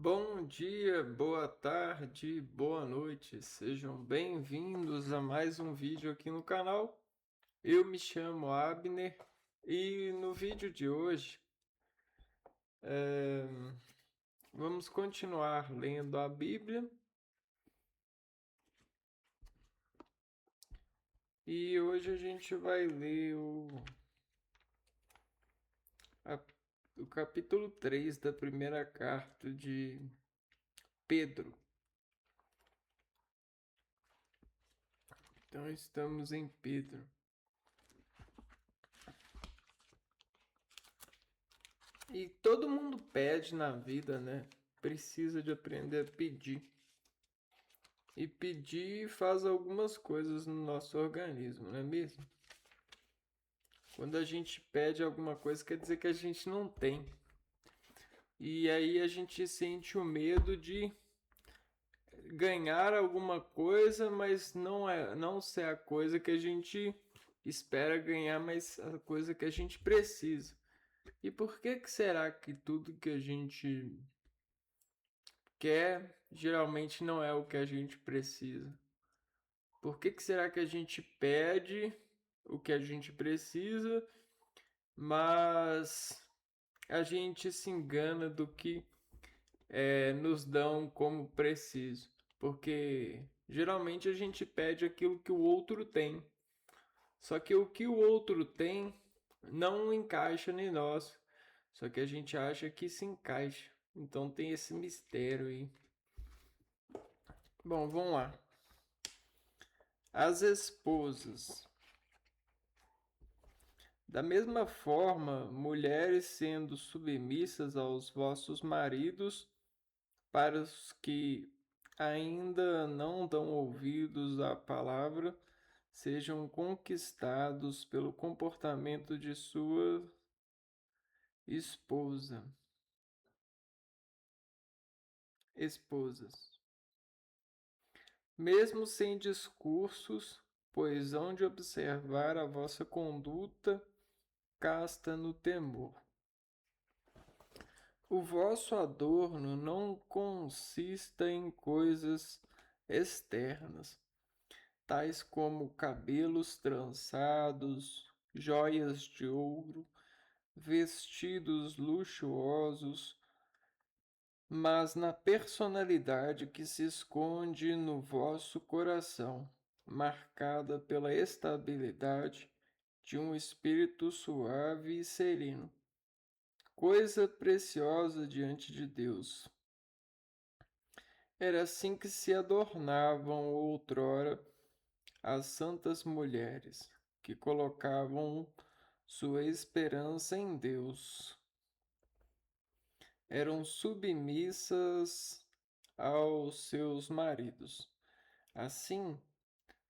Bom dia, boa tarde, boa noite. Sejam bem-vindos a mais um vídeo aqui no canal. Eu me chamo Abner e no vídeo de hoje eh, vamos continuar lendo a Bíblia e hoje a gente vai ler a- o capítulo 3 da primeira carta de Pedro. Então estamos em Pedro. E todo mundo pede na vida, né? Precisa de aprender a pedir. E pedir faz algumas coisas no nosso organismo, não é mesmo? Quando a gente pede alguma coisa, quer dizer que a gente não tem. E aí a gente sente o medo de ganhar alguma coisa, mas não ser a coisa que a gente espera ganhar, mas a coisa que a gente precisa. E por que será que tudo que a gente quer geralmente não é o que a gente precisa? Por que será que a gente pede o que a gente precisa, mas a gente se engana do que nos dão como preciso? Porque geralmente a gente pede aquilo que o outro tem, só que o que o outro tem não encaixa em nós, só que a gente acha que se encaixa. Então tem esse mistério aí. Bom, vamos lá. As esposas. Da mesma forma, mulheres sendo submissas aos vossos maridos, para os que ainda não dão ouvidos à palavra, sejam conquistados pelo comportamento de sua esposa, esposas, mesmo sem discursos, pois hão de observar a vossa conduta casta no temor. O vosso adorno não consista em coisas externas, tais como cabelos trançados, joias de ouro, vestidos luxuosos, mas na personalidade que se esconde no vosso coração, marcada pela estabilidade de um espírito suave e sereno, coisa preciosa diante de Deus. Era assim que se adornavam outrora as santas mulheres, que colocavam sua esperança em Deus. Eram submissas aos seus maridos. Assim,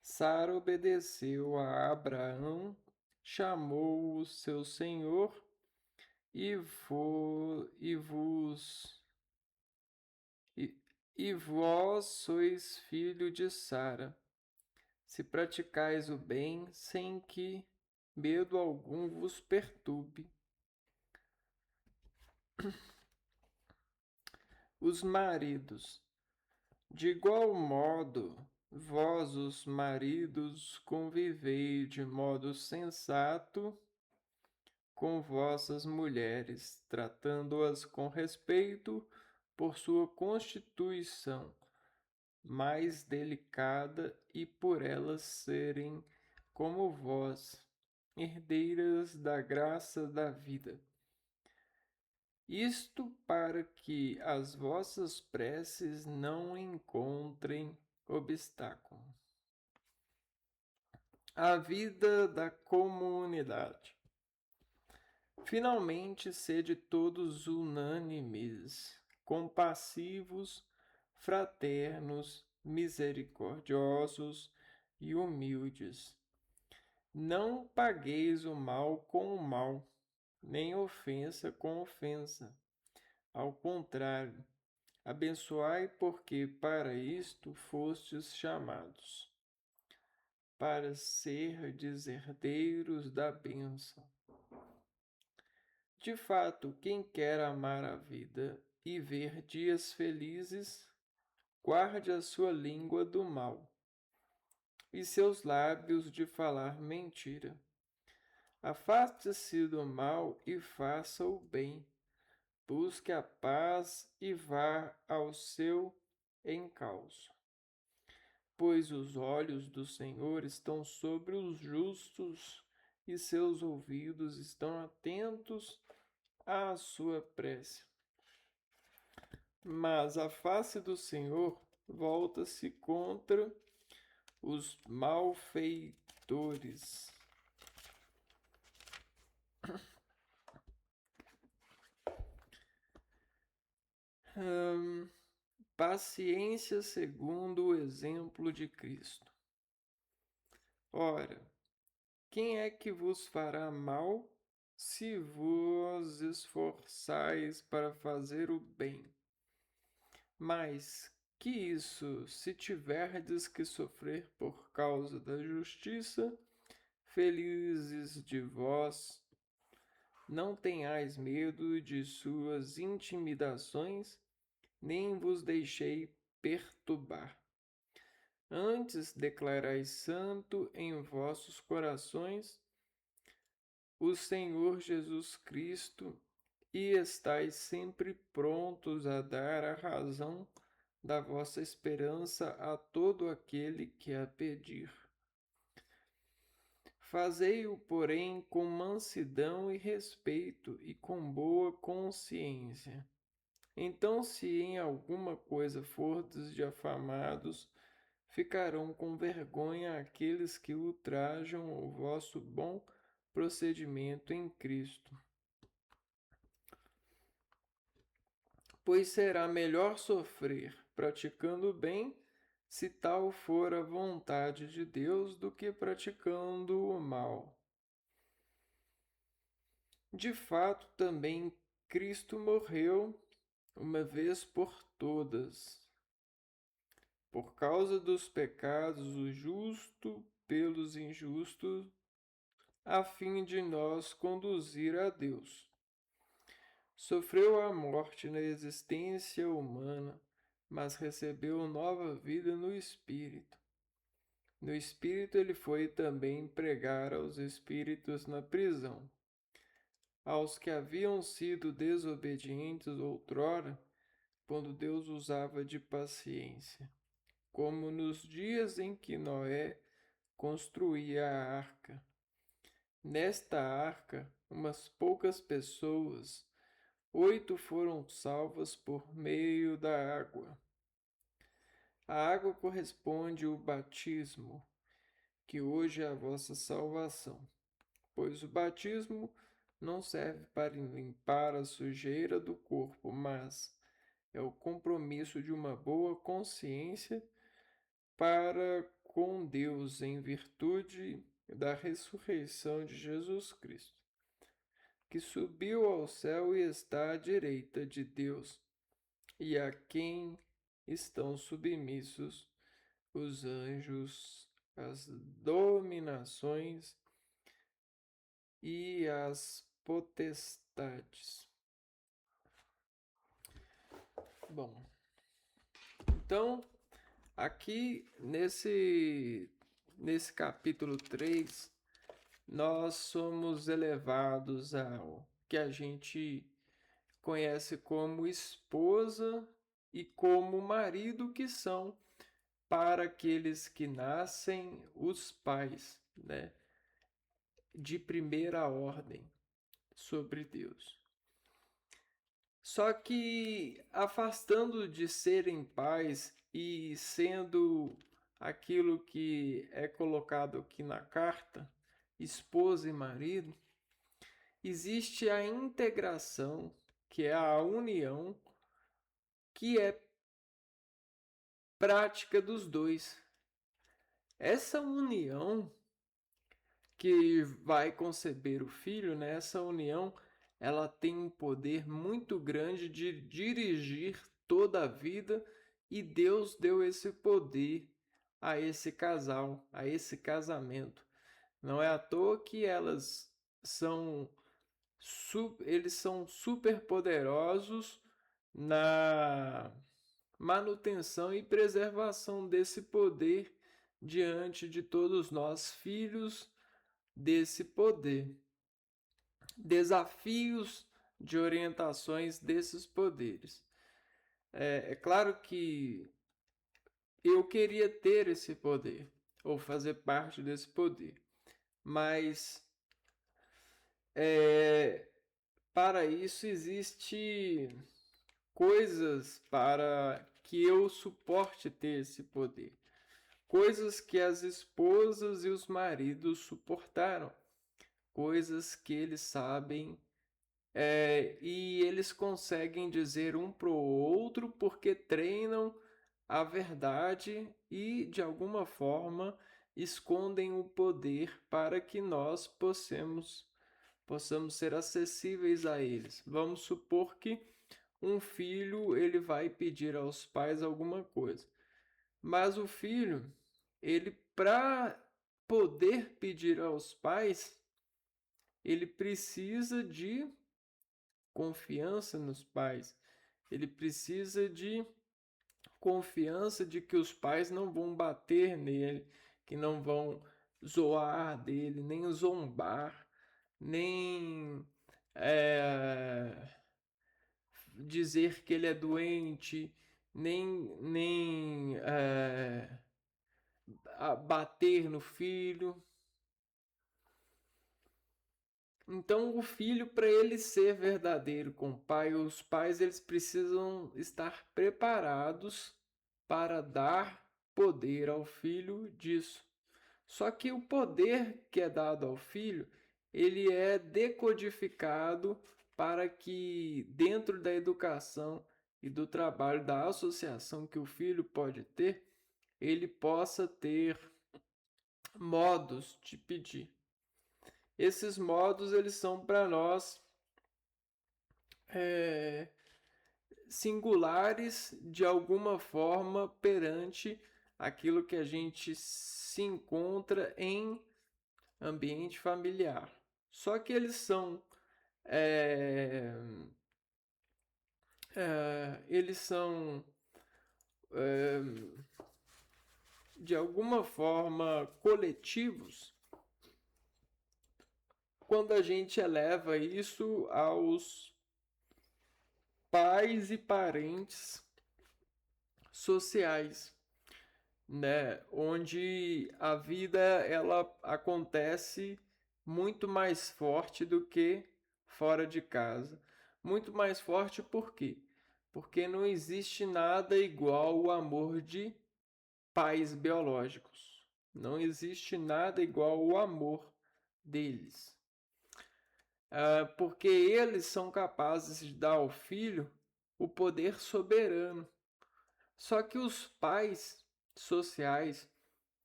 Sara obedeceu a Abraão, chamou-o seu senhor e vos e, e vós sois filho de Sara, se praticais o bem sem que medo algum vos perturbe. Os maridos, de igual modo, vós, os maridos, convivei de modo sensato com vossas mulheres, tratando-as com respeito por sua constituição mais delicada e por elas serem, como vós, herdeiras da graça da vida. Isto para que as vossas preces não encontrem obstáculo. A vida da comunidade. Finalmente, sede todos unânimes, compassivos, fraternos, misericordiosos e humildes. Não pagueis o mal com o mal, nem ofensa com ofensa. Ao contrário, abençoai, porque para isto fostes chamados, para ser herdeiros da bênção. De fato, quem quer amar a vida e ver dias felizes, guarde a sua língua do mal e seus lábios de falar mentira. Afaste-se do mal e faça o bem. Busque a paz e vá ao seu encalço. Pois os olhos do Senhor estão sobre os justos e seus ouvidos estão atentos à sua prece. Mas a face do Senhor volta-se contra os malfeitores. Paciência segundo o exemplo de Cristo. Ora, quem é que vos fará mal se vos esforçais para fazer o bem? Mas que isso, se tiverdes que sofrer por causa da justiça, felizes de vós, não tenhais medo de suas intimidações, nem vos deixei perturbar. Antes declarai santo em vossos corações o Senhor Jesus Cristo e estais sempre prontos a dar a razão da vossa esperança a todo aquele que a pedir. Fazei-o, porém, com mansidão e respeito e com boa consciência. Então, se em alguma coisa fordes difamados, ficarão com vergonha aqueles que ultrajam o vosso bom procedimento em Cristo. Pois será melhor sofrer praticando o bem, se tal for a vontade de Deus, do que praticando o mal. De fato, também Cristo morreu uma vez por todas, por causa dos pecados, o justo pelos injustos, a fim de nos conduzir a Deus. Sofreu a morte na existência humana, mas recebeu nova vida no Espírito. No Espírito ele foi também pregar aos espíritos na prisão, aos que haviam sido desobedientes outrora, quando Deus usava de paciência, como nos dias em que Noé construía a arca. Nesta arca, umas poucas pessoas, 8 foram salvas por meio da água. A água corresponde ao batismo, que hoje é a vossa salvação, pois o batismo não serve para limpar a sujeira do corpo, mas é o compromisso de uma boa consciência para com Deus em virtude da ressurreição de Jesus Cristo, que subiu ao céu e está à direita de Deus, e a quem estão submissos os anjos, as dominações e as potestades. Bom, então, aqui nesse capítulo 3, nós somos elevados ao que a gente conhece como esposa e como marido, que são para aqueles que nascem os pais, né, de primeira ordem sobre Deus. Só que, afastando de serem pais e sendo aquilo que é colocado aqui na carta, esposa e marido, existe a integração, que é a união, que é prática dos dois. Essa união que vai conceber o filho, né? Essa união, ela tem um poder muito grande de dirigir toda a vida, e Deus deu esse poder a esse casal, a esse casamento. Não é à toa que elas são eles são super poderosos na manutenção e preservação desse poder diante de todos nós, filhos desse poder. Desafios de orientações desses poderes. É claro que eu queria ter esse poder, ou fazer parte desse poder, mas para isso existe coisas para que eu suporte ter esse poder. Coisas que as esposas e os maridos suportaram. Coisas que eles sabem e eles conseguem dizer um para o outro porque treinam a verdade e, de alguma forma, escondem o poder para que nós possamos ser acessíveis a eles. Vamos supor que um filho ele vai pedir aos pais alguma coisa, mas o filho, ele para poder pedir aos pais, ele precisa de confiança nos pais. Ele precisa de confiança de que os pais não vão bater nele, que não vão zoar dele, nem zombar, nem dizer que ele é doente, nem bater no filho. Então, o filho, para ele ser verdadeiro com o pai, os pais eles precisam estar preparados para dar poder ao filho disso. Só que o poder que é dado ao filho, ele é decodificado para que dentro da educação e do trabalho da associação que o filho pode ter, ele possa ter modos de pedir. Esses modos eles são para nós singulares de alguma forma perante aquilo que a gente se encontra em ambiente familiar. Só que eles são de alguma forma coletivos quando a gente eleva isso aos pais e parentes sociais, né? Onde a vida ela acontece muito mais forte do que fora de casa. Muito mais forte por quê? Porque não existe nada igual o amor de pais biológicos. Não existe nada igual o amor deles. Porque eles são capazes de dar ao filho o poder soberano. Só que os pais sociais,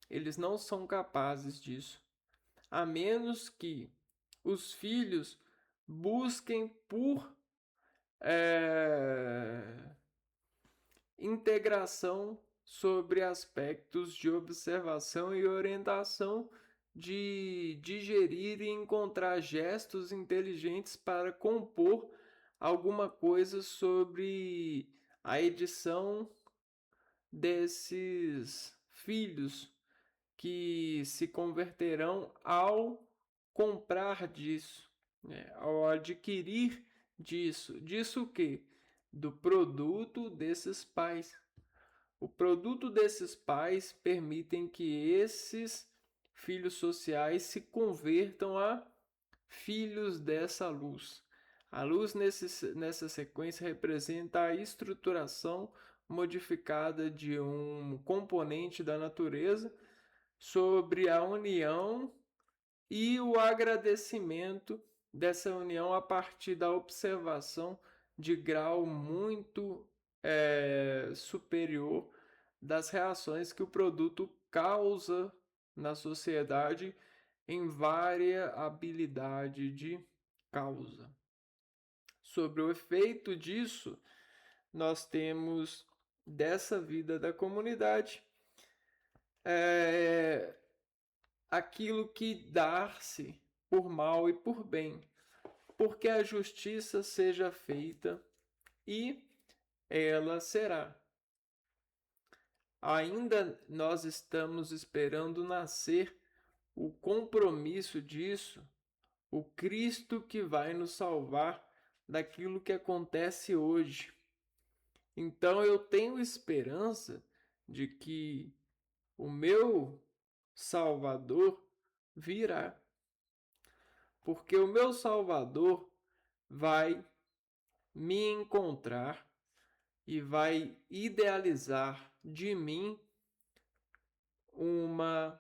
eles não são capazes disso, a menos que os filhos busquem por integração sobre aspectos de observação e orientação, de digerir e encontrar gestos inteligentes para compor alguma coisa sobre a edição desses filhos que se converterão ao comprar disso, né? Ao adquirir disso. Disso o quê? Do produto desses pais. O produto desses pais permitem que esses filhos sociais se convertam a filhos dessa luz. A luz nessa sequência representa a estruturação modificada de um componente da natureza sobre a união e o agradecimento dessa união a partir da observação de grau muito superior das reações que o produto causa na sociedade em variabilidade de causa. Sobre o efeito disso, nós temos dessa vida da comunidade aquilo que dar-se por mal e por bem. porque a justiça seja feita e ela será. Ainda nós estamos esperando nascer o compromisso disso, o Cristo que vai nos salvar daquilo que acontece hoje. Então eu tenho esperança de que o meu Salvador virá, porque o meu Salvador vai me encontrar e vai idealizar de mim uma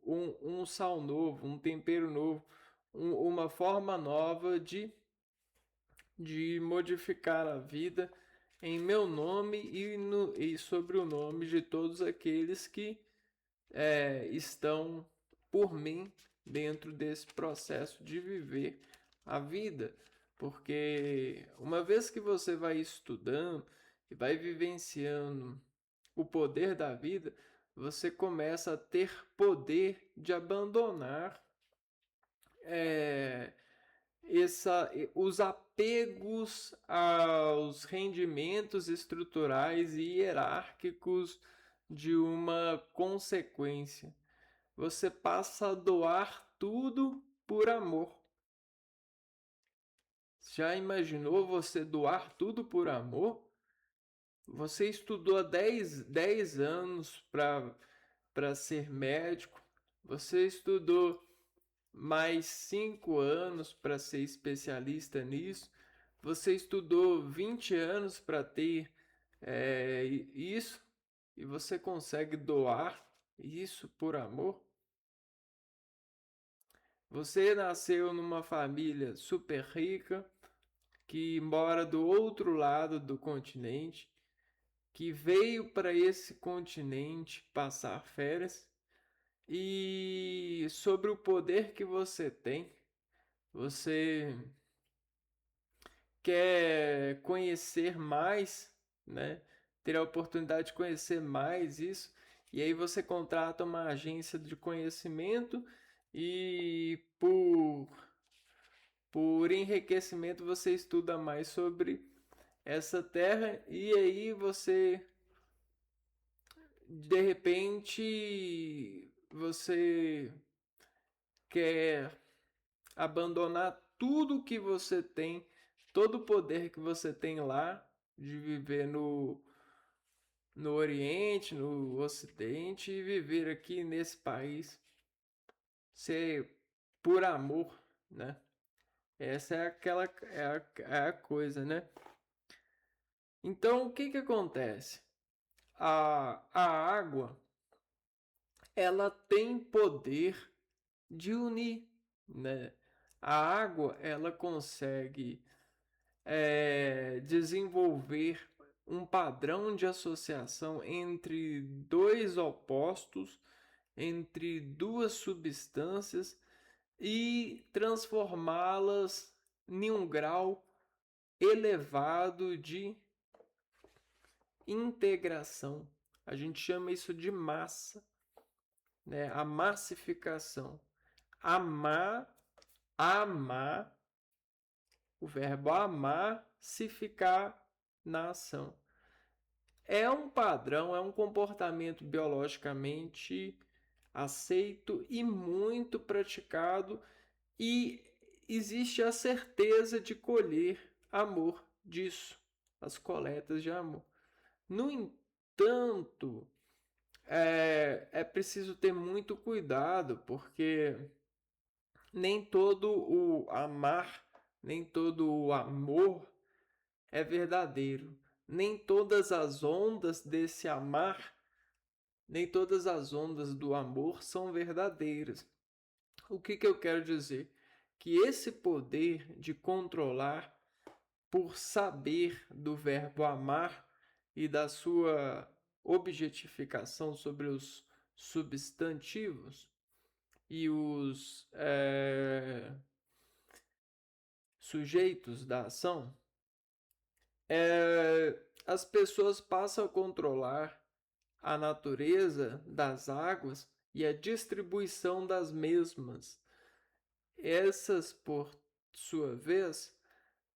um sal novo, um tempero novo, uma forma nova de modificar a vida em meu nome e sobre o nome de todos aqueles que estão por mim dentro desse processo de viver a vida. Porque uma vez que você vai estudando e vai vivenciando o poder da vida, você começa a ter poder de abandonar é, os apegos aos rendimentos estruturais e hierárquicos de uma consequência. Você passa a doar tudo por amor. Já imaginou você doar tudo por amor? Você estudou 10 anos para ser médico, você estudou mais 5 anos para ser especialista nisso, você estudou 20 anos para ter isso e você consegue doar isso por amor? Você nasceu numa família super rica que mora do outro lado do continente, que veio para esse continente passar férias e sobre o poder que você tem, você quer conhecer mais, né? Ter a oportunidade de conhecer mais isso, e aí você contrata uma agência de conhecimento e por enriquecimento você estuda mais sobre essa terra e aí você de repente você quer abandonar tudo que você tem, todo o poder que você tem lá de viver no Oriente, no Ocidente e viver aqui nesse país, ser por amor, né? Essa é aquela é a coisa, né? Então, o que que acontece? A água, ela tem poder de unir, né? A água, ela consegue desenvolver um padrão de associação entre dois opostos, entre duas substâncias e transformá-las em um grau elevado de integração. A gente chama isso de massa, né? A massificação. Amar, amar, o verbo amar se ficar na ação. É um padrão, é um comportamento biologicamente aceito e muito praticado, e existe a certeza de colher amor disso, as coletas de amor. No entanto, é preciso ter muito cuidado, porque nem todo o amar, nem todo o amor é verdadeiro. Nem todas as ondas desse amar, nem todas as ondas do amor são verdadeiras. O que eu quero dizer? Que esse poder de controlar por saber do verbo amar e da sua objetificação sobre os substantivos e os sujeitos da ação, as pessoas passam a controlar a natureza das águas e a distribuição das mesmas. Essas, por sua vez,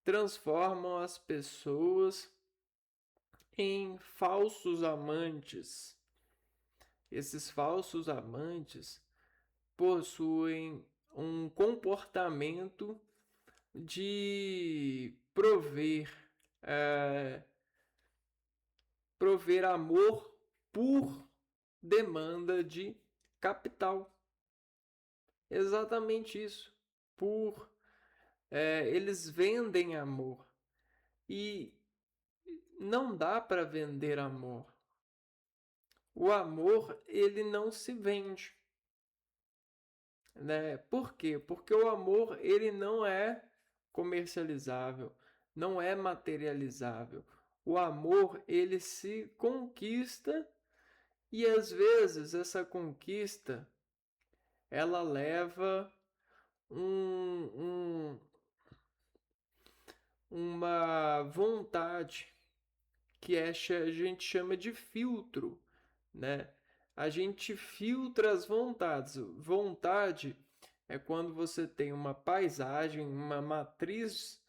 transformam as pessoas em falsos amantes. Esses falsos amantes possuem um comportamento de prover amor por demanda de capital. Exatamente isso. Eles vendem amor. E não dá para vender amor. O amor, ele não se vende. Né? Por quê? Porque o amor, ele não é comercializável, não é materializável. O amor, ele se conquista e às vezes essa conquista ela leva uma vontade que a gente chama de filtro, né? A gente filtra as vontades. Vontade é quando você tem uma paisagem, uma matriz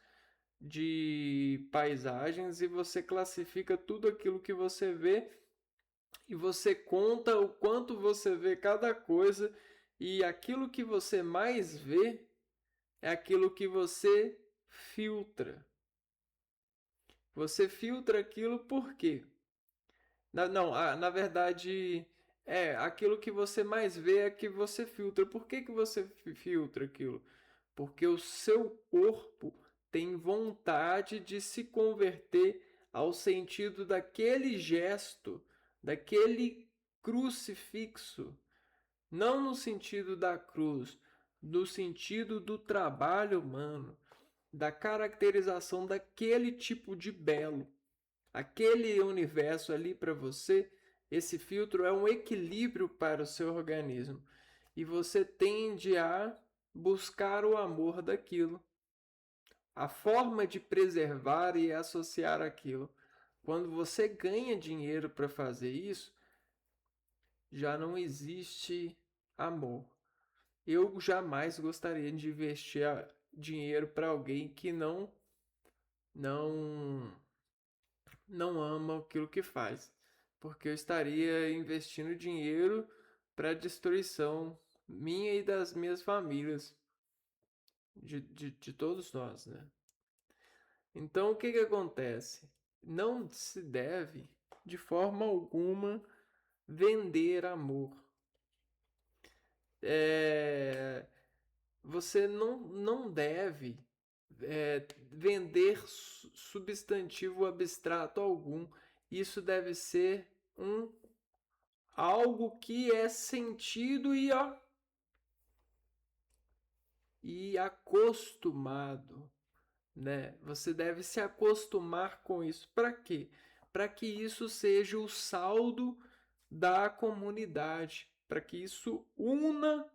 de paisagens e você classifica tudo aquilo que você vê e você conta o quanto você vê cada coisa e aquilo que você mais vê é aquilo que você filtra. Você filtra aquilo por quê? Na verdade, aquilo que você mais vê é que você filtra. Por que você filtra aquilo? Porque o seu corpo tem vontade de se converter ao sentido daquele gesto, daquele crucifixo. Não no sentido da cruz, no sentido do trabalho humano, da caracterização daquele tipo de belo. Aquele universo ali para você, esse filtro é um equilíbrio para o seu organismo. E você tende a buscar o amor daquilo. A forma de preservar e associar aquilo. Quando você ganha dinheiro para fazer isso, já não existe amor. Eu jamais gostaria de investir dinheiro para alguém que não ama aquilo que faz, porque eu estaria investindo dinheiro para destruição minha e das minhas famílias, de todos nós, né? Então, o que acontece? Não se deve, de forma alguma, vender amor. Você não deve vender substantivo abstrato algum. Isso deve ser algo que é sentido e acostumado, né? Você deve se acostumar com isso. Para quê? Para que isso seja o saldo da comunidade, para que isso una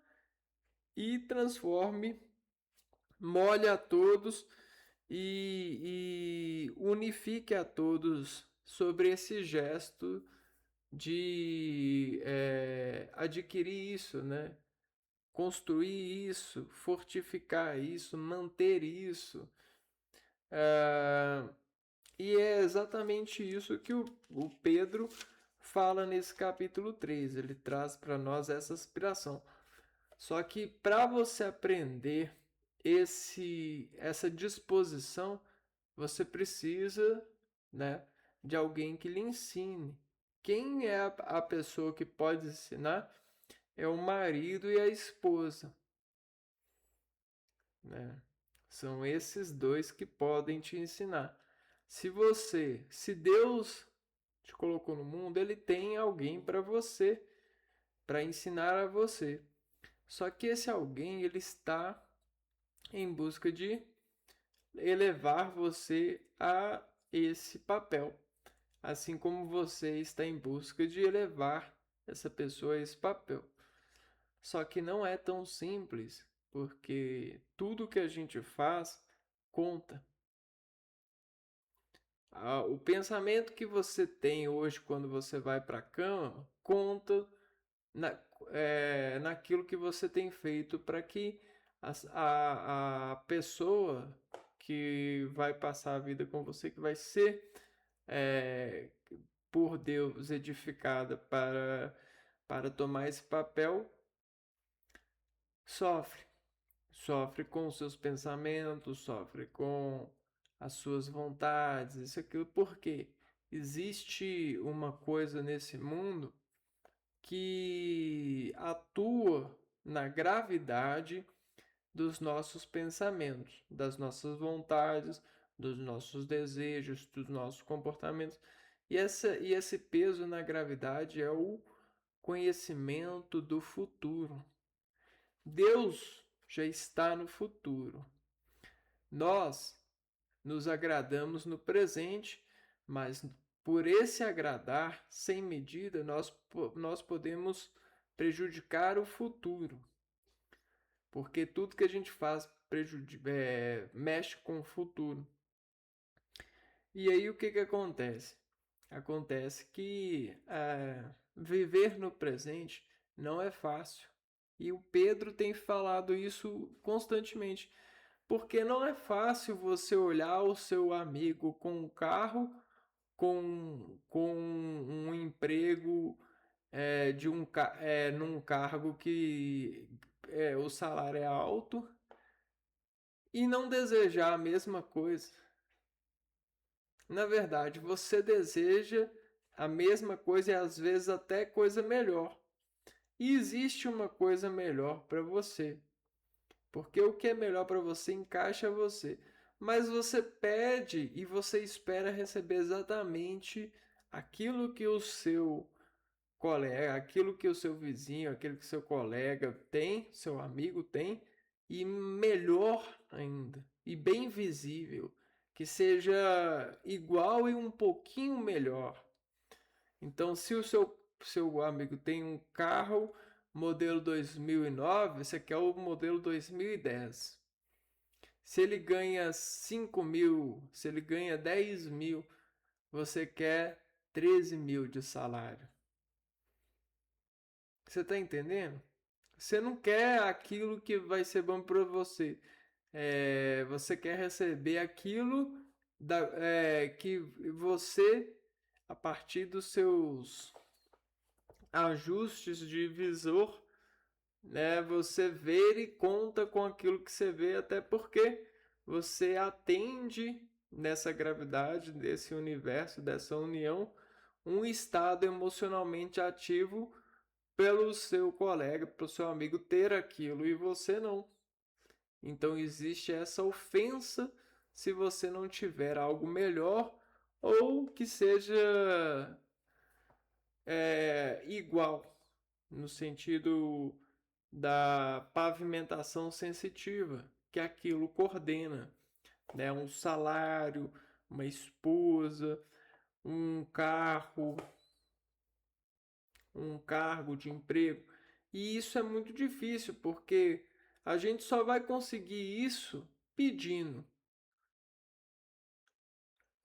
e transforme, molhe a todos e unifique a todos sobre esse gesto de adquirir isso, né? Construir isso, fortificar isso, manter isso. E é exatamente isso que o Pedro fala nesse capítulo 3. Ele traz para nós essa aspiração. Só que para você aprender essa disposição, você precisa, né, de alguém que lhe ensine. Quem é a pessoa que pode ensinar? É o marido e a esposa, né? São esses dois que podem te ensinar. Se Deus te colocou no mundo, ele tem alguém para você, para ensinar a você. Só que esse alguém, ele está em busca de elevar você a esse papel, assim como você está em busca de elevar essa pessoa a esse papel. Só que não é tão simples, porque tudo que a gente faz conta. O pensamento que você tem hoje quando você vai para a cama conta naquilo que você tem feito para que a pessoa que vai passar a vida com você, que vai ser é, por Deus edificada para tomar esse papel, sofre. Sofre com os seus pensamentos, sofre com as suas vontades, isso aquilo, porque existe uma coisa nesse mundo que atua na gravidade dos nossos pensamentos, das nossas vontades, dos nossos desejos, dos nossos comportamentos. E esse peso na gravidade é o conhecimento do futuro. Deus já está no futuro. Nós nos agradamos no presente, mas por esse agradar sem medida, nós podemos prejudicar o futuro. Porque tudo que a gente faz mexe com o futuro. E aí o que acontece? Acontece que viver no presente não é fácil. E o Pedro tem falado isso constantemente. Porque não é fácil você olhar o seu amigo com um carro, com um emprego num cargo que o salário é alto e não desejar a mesma coisa. Na verdade, você deseja a mesma coisa e às vezes até coisa melhor. E existe uma coisa melhor para você. Porque o que é melhor para você encaixa você. Mas você pede e você espera receber exatamente aquilo que o seu colega, aquilo que o seu vizinho, aquilo que o seu colega tem, seu amigo tem, e melhor ainda, e bem visível, que seja igual e um pouquinho melhor. Então, se o seu amigo tem um carro modelo 2009, você quer o modelo 2010. Se ele ganha 5 mil, se ele ganha 10 mil, você quer 13 mil de salário. Você está entendendo? Você não quer aquilo que vai ser bom para você. Você quer receber aquilo que você, a partir dos seus ajustes de visor, né, você vê e conta com aquilo que você vê, até porque você atende nessa gravidade, desse universo, dessa união, um estado emocionalmente ativo pelo seu colega, pelo seu amigo ter aquilo e você não. Então existe essa ofensa se você não tiver algo melhor ou que seja igual, no sentido da pavimentação sensitiva, que aquilo coordena, né? Um salário, uma esposa, um carro, um cargo de emprego. E isso é muito difícil, porque a gente só vai conseguir isso pedindo.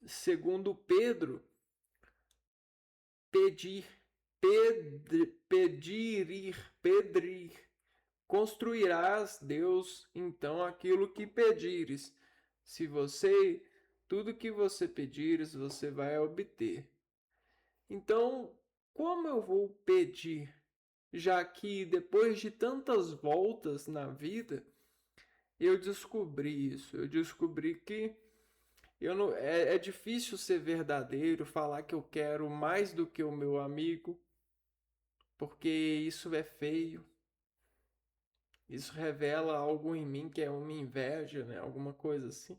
Segundo Pedro, pedir, pedir. Construirás, Deus, então aquilo que pedires. Se você, tudo que você pedires, você vai obter. Então, como eu vou pedir? Já que depois de tantas voltas na vida, eu descobri isso. Eu descobri que eu não, é difícil ser verdadeiro, falar que eu quero mais do que o meu amigo, porque isso é feio. Isso revela algo em mim que é uma inveja, né? Alguma coisa assim.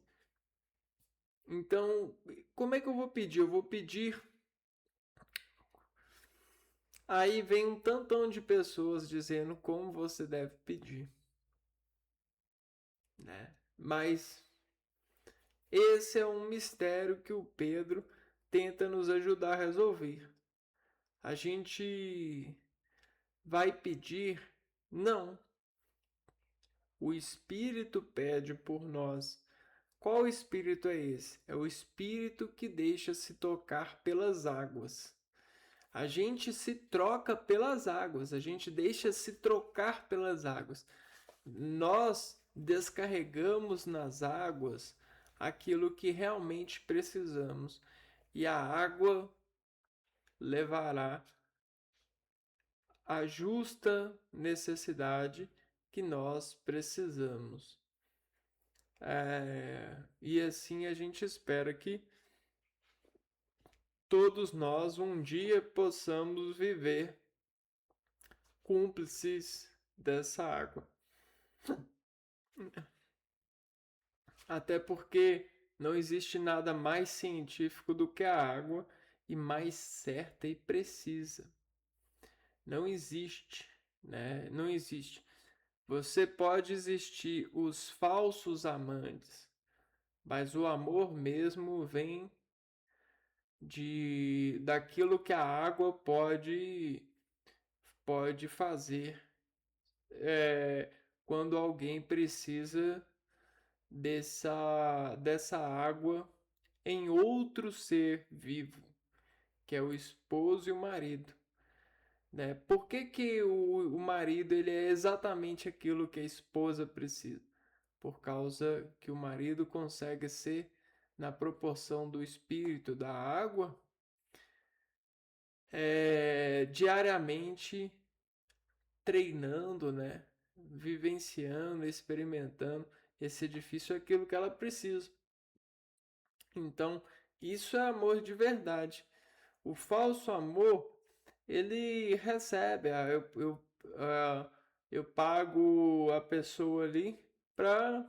Então, como é que eu vou pedir? Eu vou pedir. Aí vem um tantão de pessoas dizendo como você deve pedir, né? Mas esse é um mistério que o Pedro tenta nos ajudar a resolver. A gente vai pedir? Não. O Espírito pede por nós. Qual espírito é esse? É o espírito que deixa se tocar pelas águas. A gente se troca pelas águas, a gente deixa se trocar pelas águas. Nós descarregamos nas águas aquilo que realmente precisamos, e a água levará a justa necessidade que nós precisamos. E assim a gente espera que todos nós um dia possamos viver cúmplices dessa água. Até porque não existe nada mais científico do que a água e mais certa e precisa. Não existe, né? Não existe. Você pode existir os falsos amantes, mas o amor mesmo vem daquilo que a água pode fazer é, quando alguém precisa dessa água em outro ser vivo, que é o esposo e o marido. Né? Por que o marido ele é exatamente aquilo que a esposa precisa? Por causa que o marido consegue ser na proporção do espírito da água diariamente treinando, né? Vivenciando, experimentando esse edifício é aquilo que ela precisa. Então, isso é amor de verdade. O falso amor, ele recebe, eu pago a pessoa ali para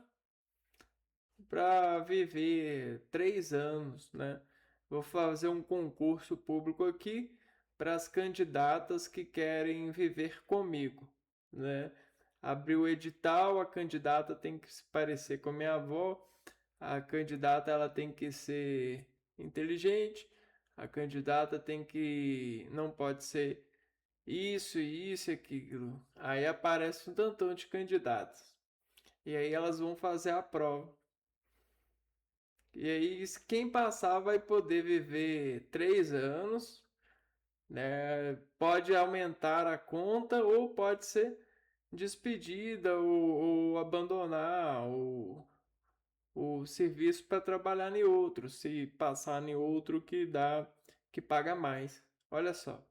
viver 3 anos, né? Vou fazer um concurso público aqui para as candidatas que querem viver comigo, né? Abrir o edital, a candidata tem que se parecer com a minha avó, a candidata ela tem que ser inteligente, a candidata tem que não pode ser isso e isso e aquilo. Aí aparece um tantão de candidatos. E aí elas vão fazer a prova. E aí quem passar vai poder viver 3 anos, né? Pode aumentar a conta ou pode ser despedida ou abandonar o serviço para trabalhar em outro, se passar em outro que paga mais. Olha só.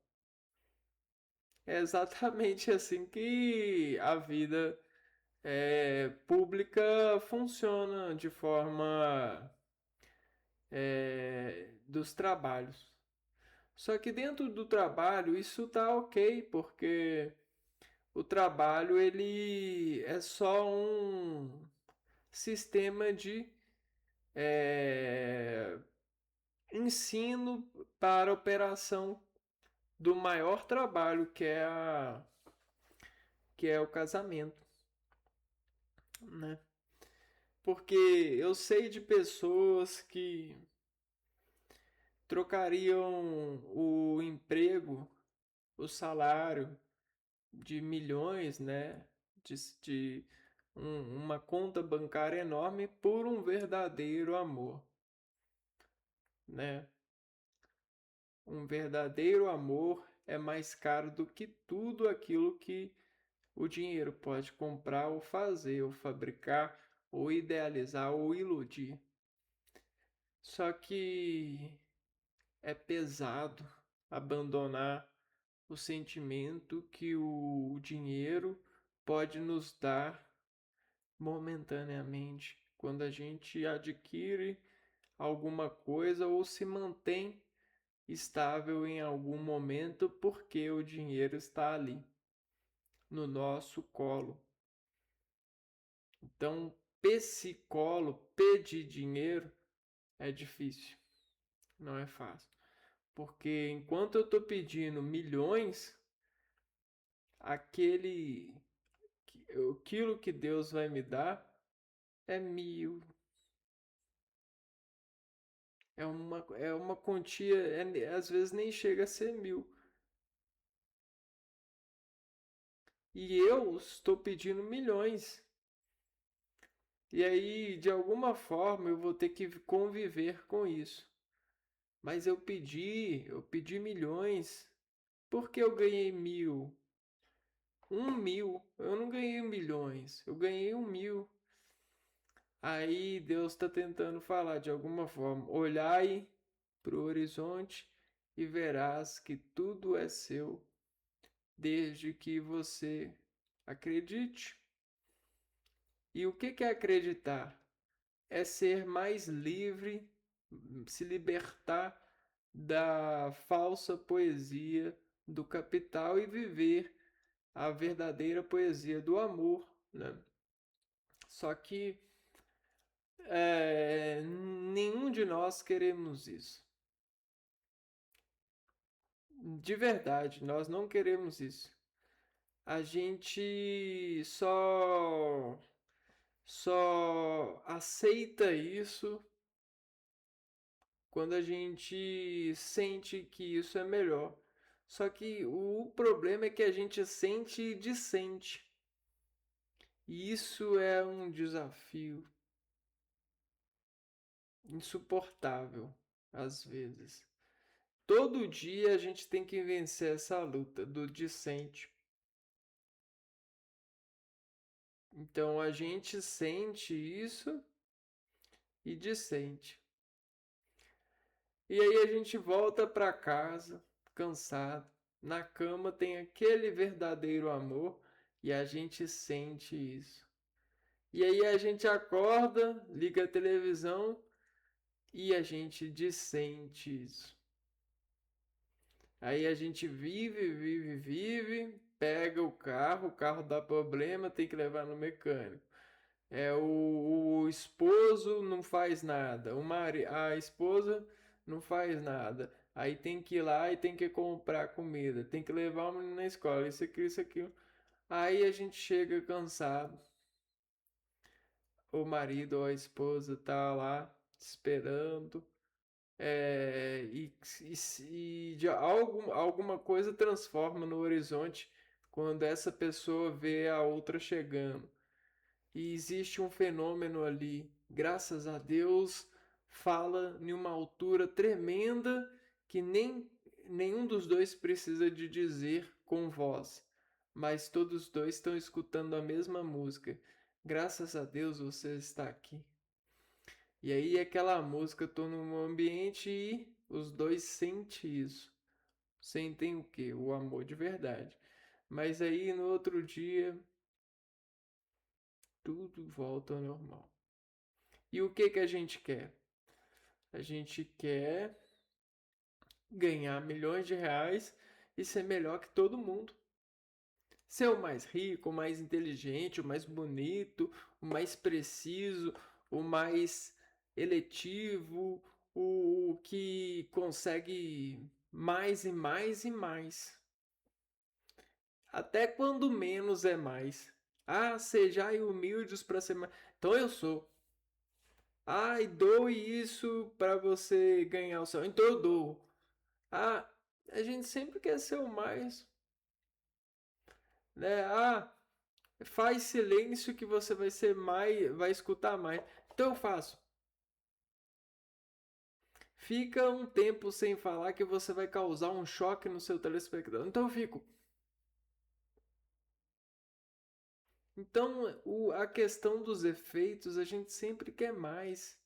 É exatamente assim que a vida pública funciona de forma dos trabalhos. Só que dentro do trabalho isso tá ok, porque o trabalho ele é só um sistema de é, ensino para a operação do maior trabalho que é o casamento, né? Porque eu sei de pessoas que trocariam o emprego, o salário de milhões, né? De uma conta bancária enorme por um verdadeiro amor, né? Um verdadeiro amor é mais caro do que tudo aquilo que o dinheiro pode comprar ou fazer, ou fabricar, ou idealizar, ou iludir. Só que é pesado abandonar o sentimento que o dinheiro pode nos dar momentaneamente quando a gente adquire alguma coisa ou se mantém estável em algum momento porque o dinheiro está ali no nosso colo. Então, psicólogo, pedir dinheiro é difícil, não é fácil. Porque enquanto eu estou pedindo milhões, aquilo que Deus vai me dar é 1.000. É uma quantia, às vezes nem chega a ser 1.000. E eu estou pedindo milhões. E aí, de alguma forma, eu vou ter que conviver com isso. Mas eu pedi milhões. Porque eu ganhei 1.000? 1.000. Eu não ganhei milhões. Eu ganhei 1.000. Aí Deus está tentando falar de alguma forma: olhai para o horizonte e verás que tudo é seu, desde que você acredite. E o que é acreditar? É ser mais livre, se libertar da falsa poesia do capital e viver a verdadeira poesia do amor, né? Só que nenhum de nós queremos isso. De verdade, nós não queremos isso. A gente só aceita isso quando a gente sente que isso é melhor. Só que o problema é que a gente sente e dissente. E isso é um desafio insuportável, às vezes. Todo dia a gente tem que vencer essa luta do dissente. Então a gente sente isso e dissente. E aí a gente volta para casa, cansado. Na cama tem aquele verdadeiro amor e a gente sente isso. E aí a gente acorda, liga a televisão e a gente dissente isso. Aí a gente vive, pega o carro dá problema, tem que levar no mecânico. O esposo não faz nada, a esposa não faz nada. Aí tem que ir lá e tem que comprar comida, tem que levar o menino na escola, isso aqui, isso aqui. Aí a gente chega cansado, o marido ou a esposa tá lá esperando, e alguma coisa transforma no horizonte quando essa pessoa vê a outra chegando. E existe um fenômeno ali, graças a Deus, fala em uma altura tremenda que nenhum dos dois precisa de dizer com voz, mas todos os dois estão escutando a mesma música. Graças a Deus você está aqui. E aí aquela música, tô num ambiente e os dois sentem isso. Sentem o quê? O amor de verdade. Mas aí no outro dia tudo volta ao normal. E o que a gente quer? A gente quer ganhar milhões de reais e ser melhor que todo mundo. Ser o mais rico, o mais inteligente, o mais bonito, o mais preciso, o mais eletivo, o que consegue mais e mais e mais. Até quando menos é mais. Ah, sejai humildes para ser mais. Então eu sou. Ai, doe isso para você ganhar o céu. Então eu dou. Ah, a gente sempre quer ser o mais, né? Ah, faz silêncio que você vai ser mais, vai escutar mais. Então eu faço. Fica um tempo sem falar que você vai causar um choque no seu telespectador. Então eu fico. Então, a questão dos efeitos, a gente sempre quer mais.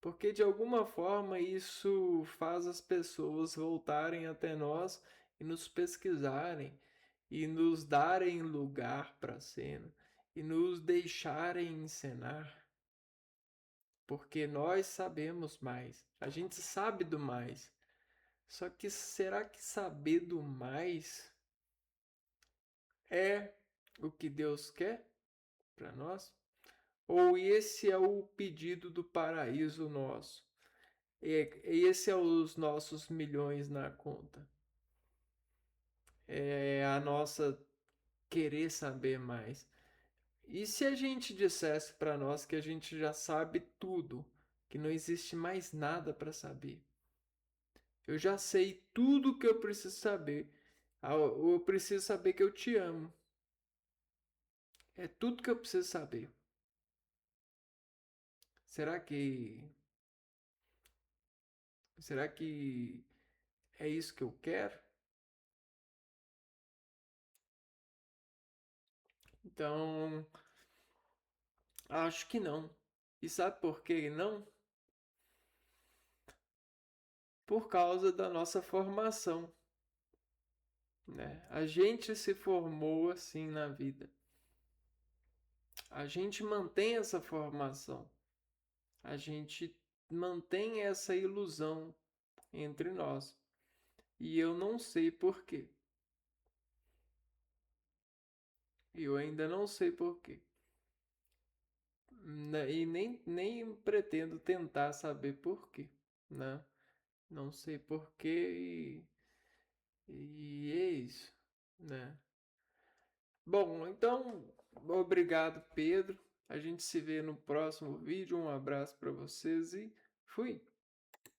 Porque de alguma forma isso faz as pessoas voltarem até nós e nos pesquisarem e nos darem lugar para a cena e nos deixarem encenar, porque nós sabemos mais, a gente sabe do mais. Só que será que saber do mais é o que Deus quer para nós? Ou esse é o pedido do paraíso nosso? Esse é os nossos milhões na conta. É a nossa querer saber mais. E se a gente dissesse para nós que a gente já sabe tudo, que não existe mais nada para saber? Eu já sei tudo que eu preciso saber. Eu preciso saber que eu te amo. É tudo que eu preciso saber. Será que será que é isso que eu quero? Então, acho que não. E sabe por que não? Por causa da nossa formação, né? A gente se formou assim na vida. A gente mantém essa formação. A gente mantém essa ilusão entre nós. E eu não sei por quê. Eu ainda não sei por quê. E nem pretendo tentar saber por quê, né? Não sei por quê e é isso, né? Bom, então, obrigado, Pedro. A gente se vê no próximo vídeo. Um abraço para vocês e fui!